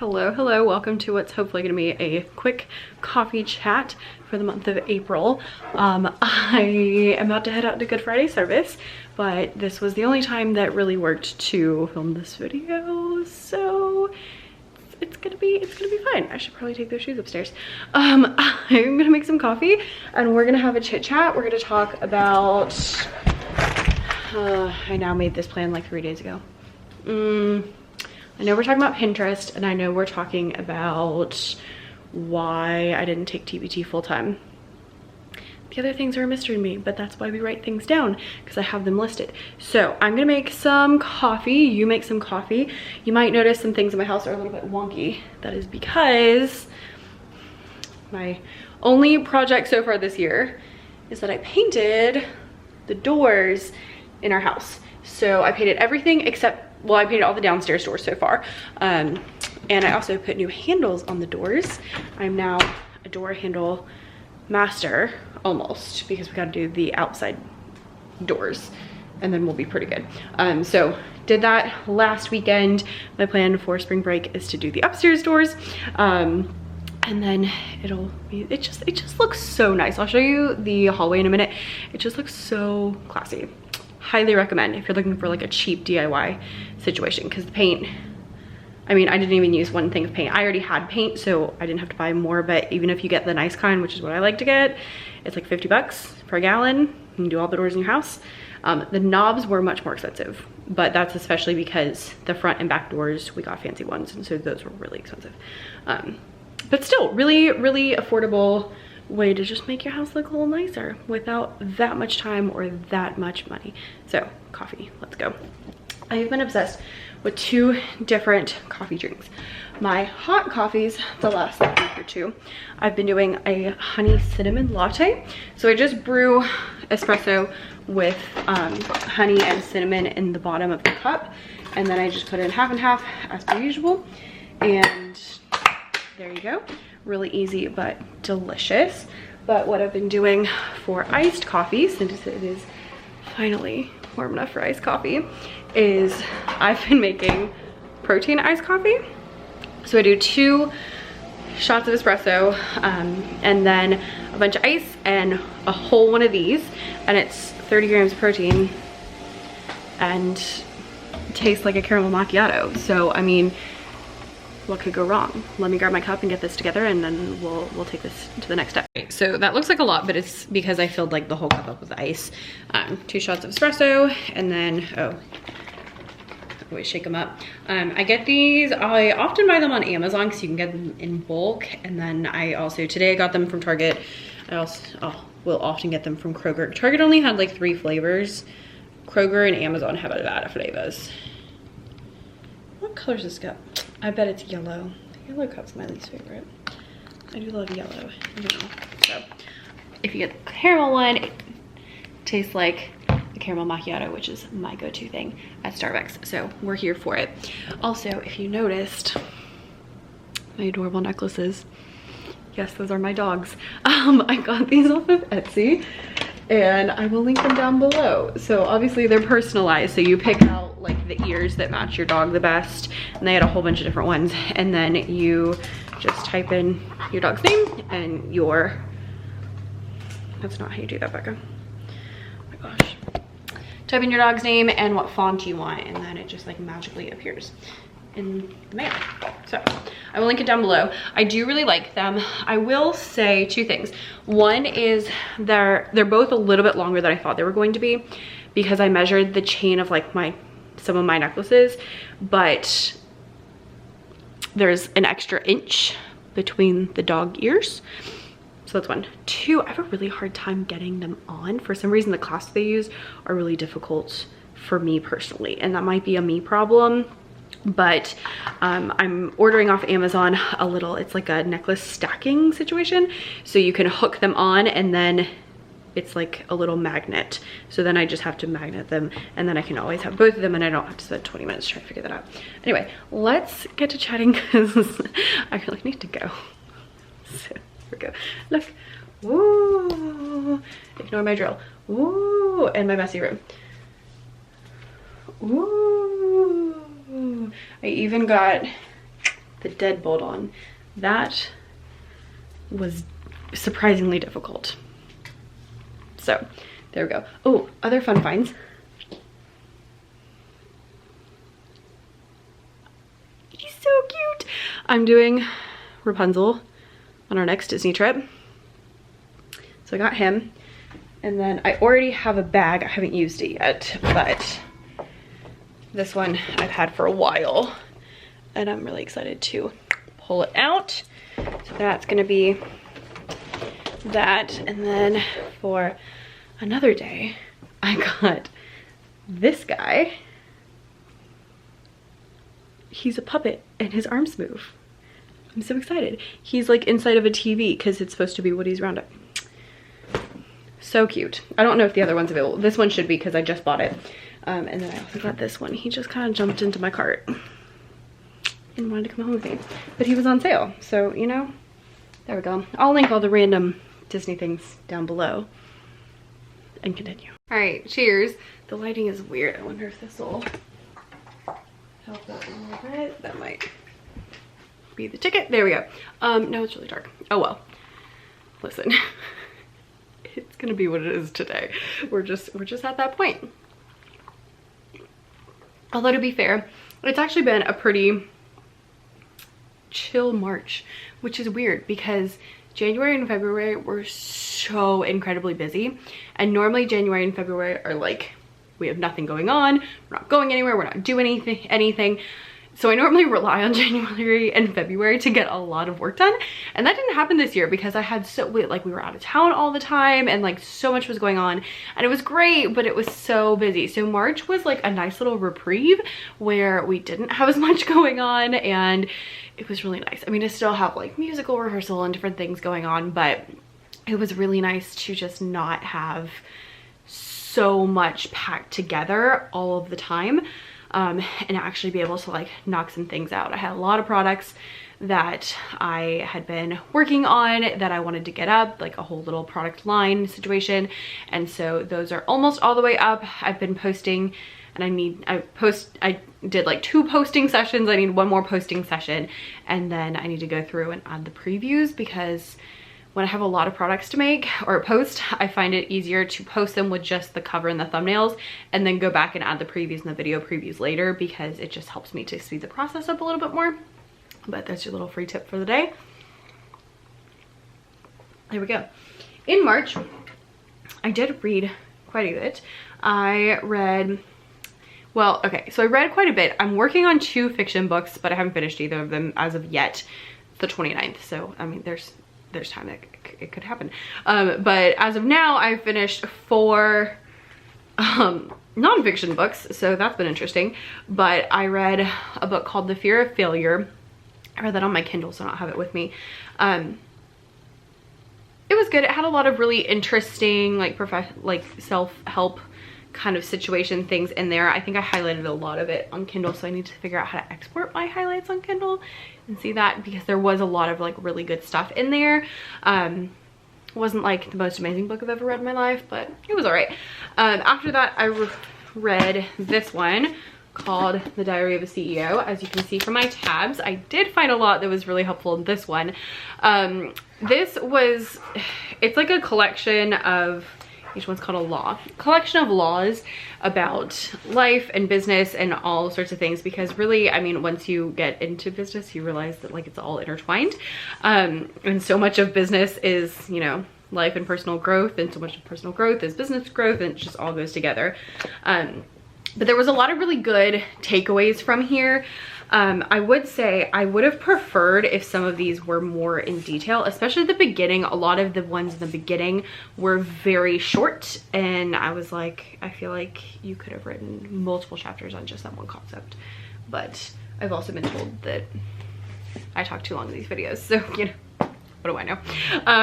Hello, hello, welcome to what's hopefully gonna be a quick coffee chat for the month of April. I am about to head out to Good Friday service, but this was the only time that really worked to film this video, so it's gonna be fine. I should probably take those shoes upstairs. I'm gonna make some coffee and we're gonna have a chit chat. We're gonna talk about, I now made this plan like 3 days ago. I know we're talking about Pinterest, and I know we're talking about why I didn't take TBT full-time. The other things are a mystery to me, but that's why we write things down, because I have them listed. So I'm gonna make some coffee. You make some coffee. You might notice some things in my house are a little bit wonky. That is because my only project so far this year is that I painted the doors in our house. So I painted everything except, well, I painted all the downstairs doors so far. And I also put new handles on the doors. I'm now a door handle master, almost, because we gotta do the outside doors and then we'll be pretty good. So did that last weekend. My plan for spring break is to do the upstairs doors. And then it just looks so nice. I'll show you the hallway in a minute. It just looks so classy. Highly recommend if you're looking for like a cheap DIY situation, because the paint, I mean, I didn't even use one thing of paint. I already had paint, so I didn't have to buy more, but even if you get the nice kind, which is what I like to get, it's like 50 bucks per gallon. You can do all the doors in your house. The knobs were much more expensive, but that's especially because the front and back doors, we got fancy ones, and so those were really expensive. But still, really, really affordable way to just make your house look a little nicer without that much time or that much money. So coffee, let's go. I've been obsessed with 2 different coffee drinks. My hot coffees, the last week or 2, I've been doing a honey cinnamon latte. So I just brew espresso with honey and cinnamon in the bottom of the cup, and then I just put in half and half as per usual, and there you go. Really easy but delicious. But what I've been doing for iced coffee, since it is finally warm enough for iced coffee, is I've been making protein iced coffee. So I do 2 shots of espresso and then a bunch of ice and a whole one of these, and it's 30 grams of protein and it tastes like a caramel macchiato. So I mean, what could go wrong? Let me grab my cup and get this together, and then we'll take this to the next step. So that looks like a lot, but it's because I filled like the whole cup up with ice. 2 shots of espresso, and then, oh, wait, shake them up. I get these, I often buy them on Amazon because you can get them in bulk. And then today I got them from Target. I also will often get them from Kroger. Target only had like 3 flavors. Kroger and Amazon have a lot of flavors. What color is this cup? I bet it's yellow. The yellow cup's my least favorite. I do love yellow in general. So if you get the caramel one, it tastes like the caramel macchiato, which is my go-to thing at Starbucks. So we're here for it. Also, if you noticed, my adorable necklaces. Yes, those are my dogs. I got these off of Etsy, and I will link them down below. So obviously they're personalized, so you pick out like the ears that match your dog the best, and they had a whole bunch of different ones, and then you just type in your dog's name and that's not how you do that, Becca. Oh my gosh. Type in your dog's name and what font you want, and then it just like magically appears in the mail. So I will link it down below. I do really like them. I will say 2 things. One is they're both a little bit longer than I thought they were going to be, because I measured the chain of like some of my necklaces, but there's an extra inch between the dog ears. So that's 1. 2, I have a really hard time getting them on. For some reason, the clasps they use are really difficult for me personally, and that might be a me problem. But I'm ordering off Amazon it's like a necklace stacking situation. So you can hook them on, and then it's like a little magnet. So then I just have to magnet them, and then I can always have both of them, and I don't have to spend 20 minutes trying to figure that out. Anyway, let's get to chatting because I really need to go. So here we go. Look. Ooh. Ignore my drill. Ooh. And my messy room. Ooh. I even got the deadbolt on. That was surprisingly difficult. So there we go. Oh, other fun finds. He's so cute. I'm doing Rapunzel on our next Disney trip. So I got him. And then I already have a bag. I haven't used it yet, but this one I've had for a while. And I'm really excited to pull it out. So that's gonna be that. And then for another day, I got this guy. He's a puppet and his arms move. I'm so excited. He's like inside of a TV because it's supposed to be Woody's Roundup. So cute. I don't know if the other one's available. This one should be because I just bought it. And then I also got this one. He just kind of jumped into my cart and wanted to come home with me. But he was on sale. So, you know, there we go. I'll link all the random Disney things down below and continue. All right, cheers. The lighting is weird. I wonder if this will help out a little bit. That might be the ticket. There we go. No, it's really dark. Oh well. Listen. It's gonna be what it is today. We're just at that point. Although to be fair, it's actually been a pretty chill March, which is weird because January and February were so incredibly busy, and normally January and February are like, we have nothing going on, we're not going anywhere, we're not doing anything. So I normally rely on January and February to get a lot of work done. And that didn't happen this year because I had we were out of town all the time and like so much was going on, and it was great, but it was so busy. So March was like a nice little reprieve where we didn't have as much going on, and it was really nice. I mean, I still have like musical rehearsal and different things going on, but it was really nice to just not have so much packed together all of the time. And actually be able to like knock some things out. I had a lot of products that I had been working on that I wanted to get up, like a whole little product line situation. And so those are almost all the way up. I've been posting, and I did like 2 posting sessions. I need 1 more posting session. And then I need to go through and add the previews, because when I have a lot of products to make or post, I find it easier to post them with just the cover and the thumbnails and then go back and add the previews and the video previews later, because it just helps me to speed the process up a little bit more. But that's your little free tip for the day. There we go. In March, I did read quite a bit. I read quite a bit. I'm working on 2 fiction books, but I haven't finished either of them as of yet. The 29th. So, I mean, there's time that it could happen. But as of now, I've finished 4 nonfiction books, so that's been interesting. But I read a book called The Fear of Failure. I read that on my Kindle, so I don't have it with me. It was good. It had a lot of really interesting, like self-help kind of situation things in there. I think I highlighted a lot of it on Kindle, so I need to figure out how to export my highlights on Kindle and see that, because there was a lot of like really good stuff in there. It wasn't like the most amazing book I've ever read in my life, but it was all right. After that, I read this one called The Diary of a CEO. As you can see from my tabs, I did find a lot that was really helpful in this one. It's like a collection of, each one's called a collection of laws about life and business and all sorts of things, because really, I mean, once you get into business, you realize that like it's all intertwined. And so much of business is, you know, life and personal growth, and so much of personal growth is business growth, and it just all goes together. But there was a lot of really good takeaways from here. I would say I would have preferred if some of these were more in detail, especially at the beginning. A lot of the ones in the beginning were very short, and I was like, I feel like you could have written multiple chapters on just that one concept. But I've also been told that I talk too long in these videos, so you know, what do I know?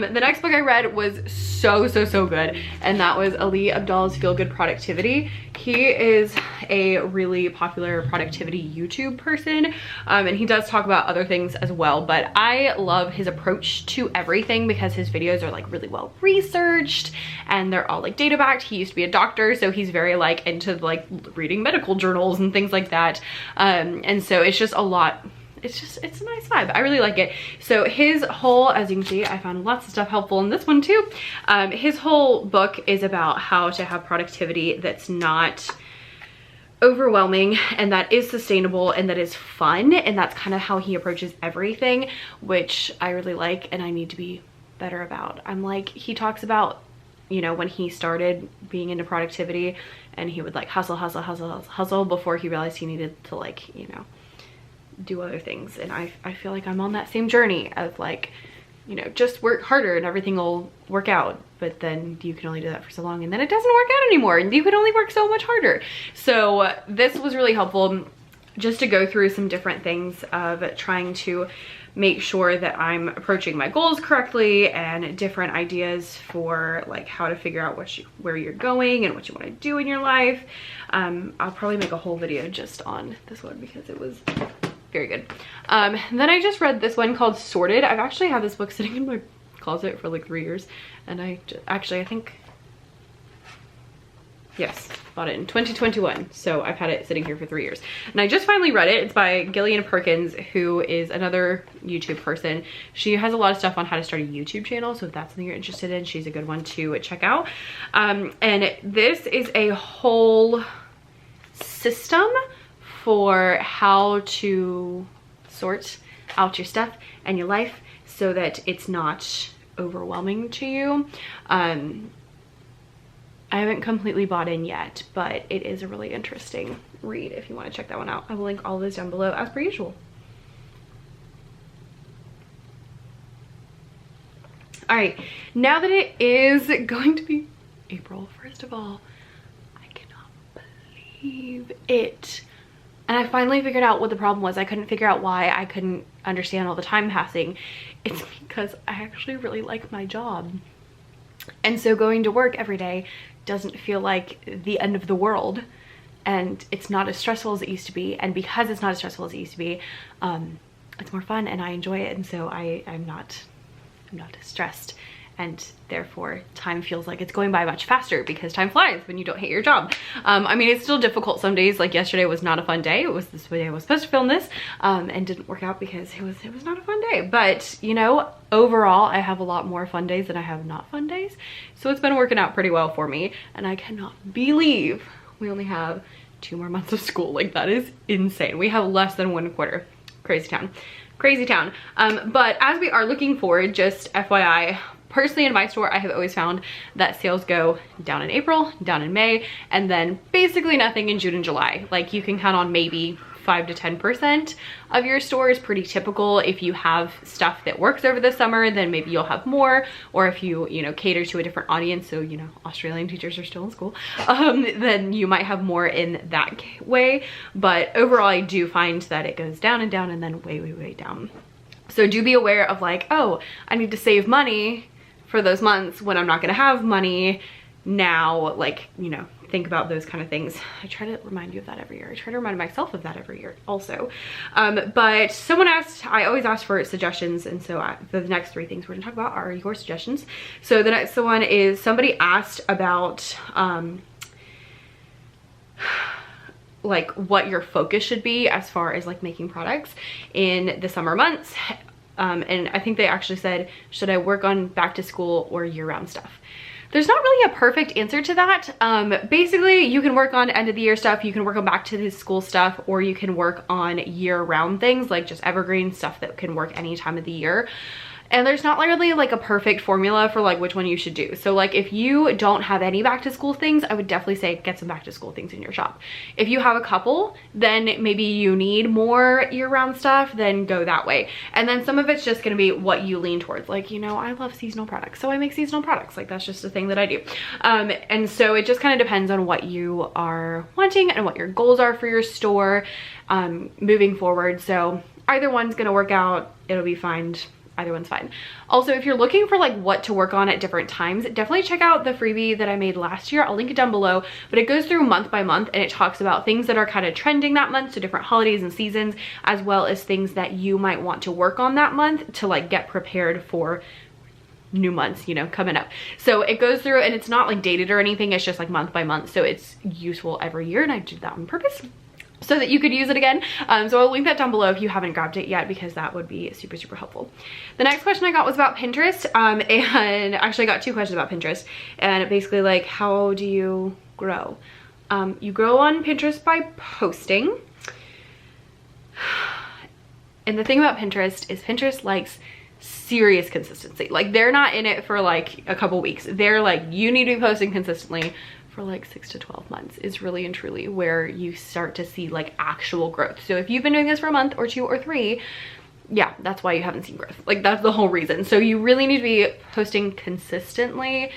The next book I read was so good, and that was Ali Abdaal's Feel Good Productivity. He is a really popular productivity YouTube person, and he does talk about other things as well, but I love his approach to everything because his videos are like really well researched and they're all like data backed. He used to be a doctor, so he's very like into like reading medical journals and things like that, and so it's just a lot it's a nice vibe. I really like it. So his whole, as you can see, I found lots of stuff helpful in this one too. His whole book is about how to have productivity that's not overwhelming and that is sustainable and that is fun, and that's kind of how he approaches everything, which I really like and I need to be better about. I'm like, he talks about, you know, when he started being into productivity and he would like hustle before he realized he needed to, like, you know, do other things. And I feel like I'm on that same journey of like, you know, just work harder and everything will work out. But then you can only do that for so long and then it doesn't work out anymore and you can only work so much harder. So this was really helpful just to go through some different things of trying to make sure that I'm approaching my goals correctly and different ideas for like how to figure out where you're going and what you want to do in your life. I'll probably make a whole video just on this one because it was very good. Then I just read this one called Sorted. I've actually had this book sitting in my closet for like 3 years, and I think, yes, bought it in 2021, so I've had it sitting here for 3 years. And I just finally read it. It's by Gillian Perkins, who is another YouTube person. She has a lot of stuff on how to start a YouTube channel, so if that's something you're interested in, she's a good one to check out. And this is a whole system for how to sort out your stuff and your life so that it's not overwhelming to you. I haven't completely bought in yet, but it is a really interesting read if you want to check that one out. I will link all of those down below as per usual. All right, now that it is going to be April, first of all, I cannot believe it. And I finally figured out what the problem was. I couldn't figure out why I couldn't understand all the time passing. It's because I actually really like my job. And so going to work every day doesn't feel like the end of the world. And it's not as stressful as it used to be. And because it's not as stressful as it used to be, it's more fun and I enjoy it. And so I'm not stressed. And therefore time feels like it's going by much faster because time flies when you don't hate your job. I mean, it's still difficult some days. Like yesterday was not a fun day. It was this day I was supposed to film this and didn't work out because it was not a fun day. But you know, overall I have a lot more fun days than I have not fun days. So it's been working out pretty well for me, and I cannot believe we only have 2 more months of school. Like, that is insane. We have less than 1 quarter. Crazy town. Crazy town. But as we are looking forward, just FYI, personally in my store, I have always found that sales go down in April, down in May, and then basically nothing in June and July. Like, you can count on maybe 5 to 10% of your store is pretty typical. If you have stuff that works over the summer, then maybe you'll have more. Or if you know, cater to a different audience, so, you know, Australian teachers are still in school, then you might have more in that way. But overall, I do find that it goes down and down and then way, way, way down. So do be aware of like, oh, I need to save money for those months when I'm not gonna have money now. Like, you know, think about those kind of things. I try to remind you of that every year. I try to remind myself of that every year also. But someone asked, I always ask for suggestions, and so the next 3 things we're gonna talk about are your suggestions. So the next one is somebody asked about like what your focus should be as far as like making products in the summer months. And I think they actually said, should I work on back to school or year-round stuff? There's not really a perfect answer to that. Basically, you can work on end of the year stuff, you can work on back to the school stuff, or you can work on year-round things like just evergreen stuff that can work any time of the year. And there's not really like a perfect formula for like which one you should do. So like if you don't have any back to school things, I would definitely say get some back to school things in your shop. If you have a couple, then maybe you need more year-round stuff, then go that way. And then some of it's just gonna be what you lean towards. Like, you know, I love seasonal products, so I make seasonal products. Like, that's just a thing that I do. And so it just kind of depends on what you are wanting and what your goals are for your store moving forward. So either one's gonna work out, it'll be fine. Either one's fine. Also, if you're looking for like what to work on at different times, definitely check out the freebie that I made last year. I'll link it down below, but it goes through month by month and it talks about things that are kind of trending that month, so different holidays and seasons, as well as things that you might want to work on that month to like get prepared for new months, you know, coming up. So it goes through, and it's not like dated or anything, it's just like month by month, so it's useful every year, and I did that on purpose. so that you could use it again. So I'll link that down below if you haven't grabbed it yet, because that would be super, super helpful. The next question I got was about Pinterest. And actually I got 2 questions about Pinterest, and basically like, how do you grow? You grow on Pinterest by posting. And the thing about Pinterest is Pinterest likes serious consistency. Like, they're not in it for like a couple weeks. They're like, you need to be posting consistently for like 6 to 12 months is really and truly where you start to see like actual growth. So if you've been doing this for a month or 2 or 3, yeah, that's why you haven't seen growth. Like, that's the whole reason. So you really need to be posting consistently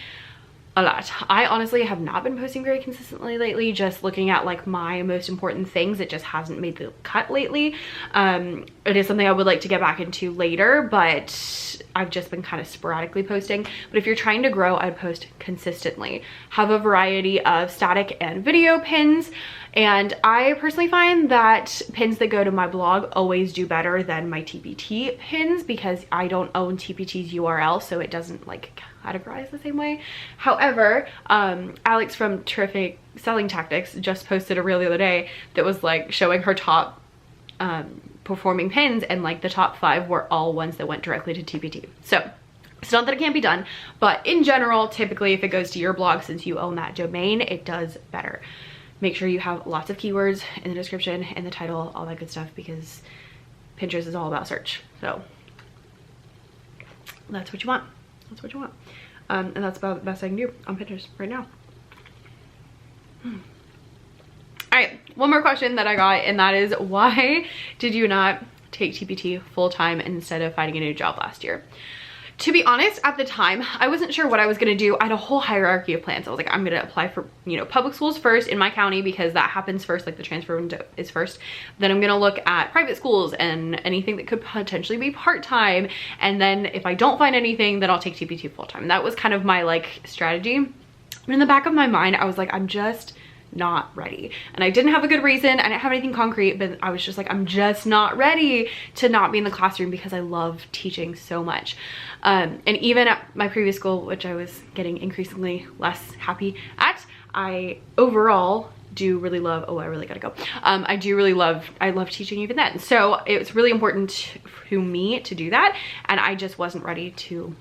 a lot. I honestly have not been posting very consistently lately, just looking at like my most important things. It just hasn't made the cut lately. It is something I would like to get back into later, but I've just been kind of sporadically posting. But if you're trying to grow, I'd post consistently. Have a variety of static and video pins. And I personally find that pins that go to my blog always do better than my TPT pins, because I don't own TPT's URL, so it doesn't like categorize the same way. However, Alex from Terrific Selling Tactics just posted a reel the other day that was like showing her top performing pins, and like the top 5 were all ones that went directly to TPT. So it's not that it can't be done, but in general, typically if it goes to your blog, since you own that domain, it does better. Make sure you have lots of keywords in the description, in the title, all that good stuff, because Pinterest is all about search. So that's what you want. That's what you want. And that's about the best I can do on Pinterest right now. All right, one more question that I got, and that is, why did you not take TPT full-time instead of finding a new job last year? To be honest, at the time, I wasn't sure what I was gonna do. I had a whole hierarchy of plans. I was like, I'm gonna apply for, you know, public schools first in my county, because that happens first, like the transfer window is first. Then I'm gonna look at private schools and anything that could potentially be part-time. And then if I don't find anything, then I'll take TPT full-time. That was kind of my like strategy. But in the back of my mind, I was like, I'm just not ready. And I didn't have a good reason. I didn't have anything concrete, but I was just like, I'm just not ready to not be in the classroom, because I love teaching so much. And even at my previous school, which I was getting increasingly less happy at, I overall do really love, oh, I really gotta go. I love teaching even then. So it was really important to me to do that. And I just wasn't ready to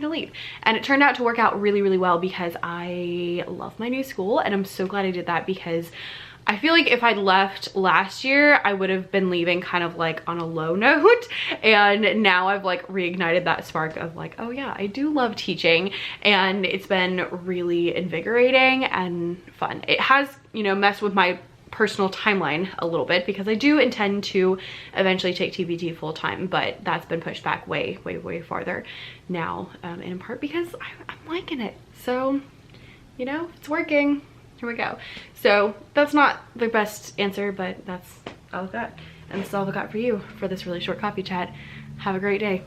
leave. And it turned out to work out really, really well, because I love my new school, and I'm so glad I did that, because I feel like if I'd left last year, I would have been leaving kind of like on a low note. And now I've like reignited that spark of like, oh yeah, I do love teaching, and it's been really invigorating and fun. It has, you know, messed with my personal timeline a little bit, because I do intend to eventually take TPT full-time, but that's been pushed back way, way, way farther now, in part because I'm liking it. So, you know, it's working. Here we go. So that's not the best answer, but that's all I've got. And that's all I've got for you for this really short coffee chat. Have a great day.